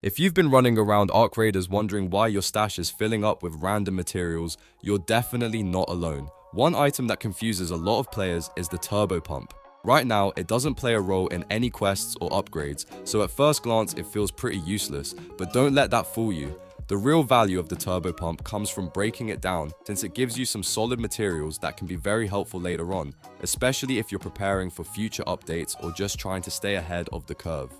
If you've been running around Arc Raiders wondering why your stash is filling up with random materials, you're definitely not alone. One item that confuses a lot of players is the Turbo Pump. Right now, it doesn't play a role in any quests or upgrades, so at first glance it feels pretty useless, but don't let that fool you. The real value of the Turbo Pump comes from breaking it down, since it gives you some solid materials that can be very helpful later on, especially if you're preparing for future updates or just trying to stay ahead of the curve.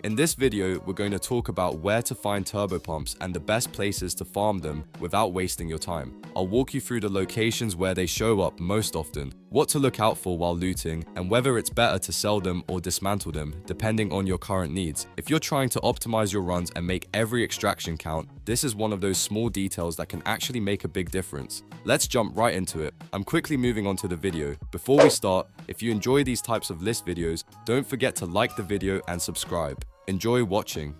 In this video, we're going to talk about where to find turbo pumps and the best places to farm them without wasting your time. I'll walk you through the locations where they show up most often, what to look out for while looting, and whether it's better to sell them or dismantle them, depending on your current needs. If you're trying to optimize your runs and make every extraction count, this is one of those small details that can actually make a big difference. Let's jump right into it. I'm quickly moving on to the video. Before we start, if you enjoy these types of list videos, don't forget to like the video and subscribe. Enjoy watching.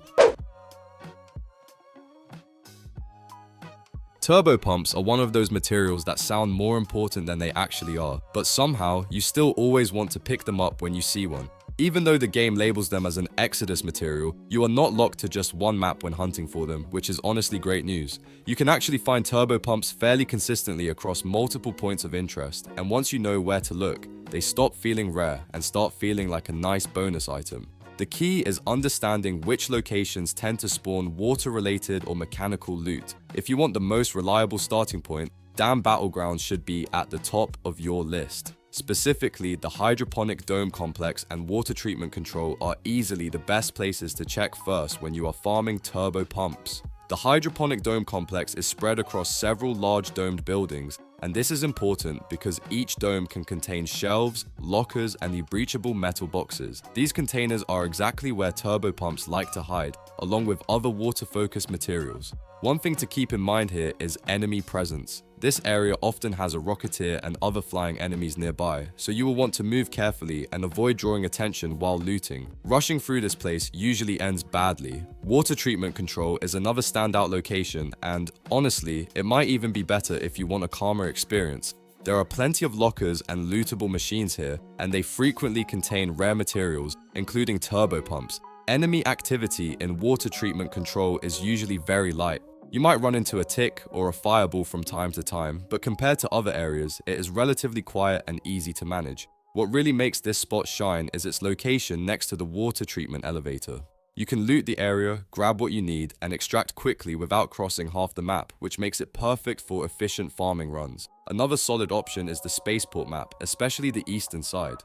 Turbo pumps are one of those materials that sound more important than they actually are, but somehow you still always want to pick them up when you see one. Even though the game labels them as an Exodus material, you are not locked to just one map when hunting for them, which is honestly great news. You can actually find turbo pumps fairly consistently across multiple points of interest, and once you know where to look, they stop feeling rare and start feeling like a nice bonus item. The key is understanding which locations tend to spawn water-related or mechanical loot. If you want the most reliable starting point, Dam Battlegrounds should be at the top of your list. Specifically, the Hydroponic Dome Complex and Water Treatment Control are easily the best places to check first when you are farming turbo pumps. The Hydroponic Dome Complex is spread across several large domed buildings, and this is important because each dome can contain shelves, lockers, and the breachable metal boxes. These containers are exactly where turbo pumps like to hide, along with other water-focused materials. One thing to keep in mind here is enemy presence. This area often has a Rocketeer and other flying enemies nearby, so you will want to move carefully and avoid drawing attention while looting. Rushing through this place usually ends badly. Water Treatment Control is another standout location, and honestly, it might even be better if you want a calmer experience. There are plenty of lockers and lootable machines here, and they frequently contain rare materials, including turbo pumps. Enemy activity in Water Treatment Control is usually very light. You might run into a tick or a fireball from time to time, but compared to other areas, it is relatively quiet and easy to manage. What really makes this spot shine is its location next to the water treatment elevator. You can loot the area, grab what you need, and extract quickly without crossing half the map, which makes it perfect for efficient farming runs. Another solid option is the Spaceport map, especially the eastern side.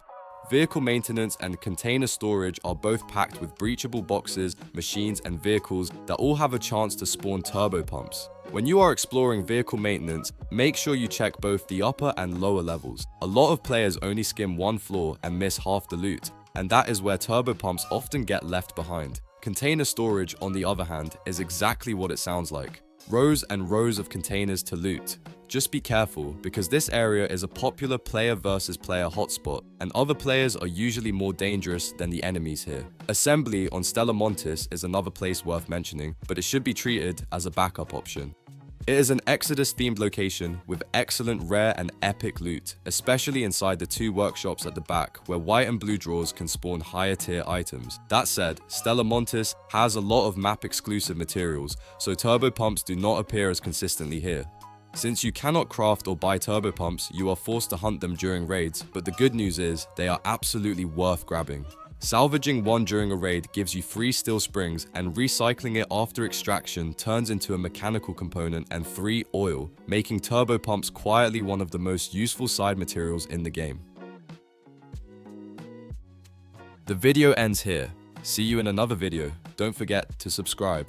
Vehicle maintenance and container storage are both packed with breachable boxes, machines, and vehicles that all have a chance to spawn turbo pumps. When you are exploring vehicle maintenance, make sure you check both the upper and lower levels. A lot of players only skim one floor and miss half the loot, and that is where turbo pumps often get left behind. Container storage, on the other hand, is exactly what it sounds like. Rows and rows of containers to loot. Just be careful, because this area is a popular player versus player hotspot, and other players are usually more dangerous than the enemies here. Assembly on Stella Montis is another place worth mentioning, but it should be treated as a backup option. It is an Exodus-themed location with excellent rare and epic loot, especially inside the two workshops at the back, where white and blue drawers can spawn higher tier items. That said, Stella Montis has a lot of map-exclusive materials, so turbo pumps do not appear as consistently here. Since you cannot craft or buy turbo pumps, you are forced to hunt them during raids, but the good news is, they are absolutely worth grabbing. Salvaging one during a raid gives you free steel springs, and recycling it after extraction turns into a mechanical component and free oil, making turbo pumps quietly one of the most useful side materials in the game. The video ends here. See you in another video. Don't forget to subscribe.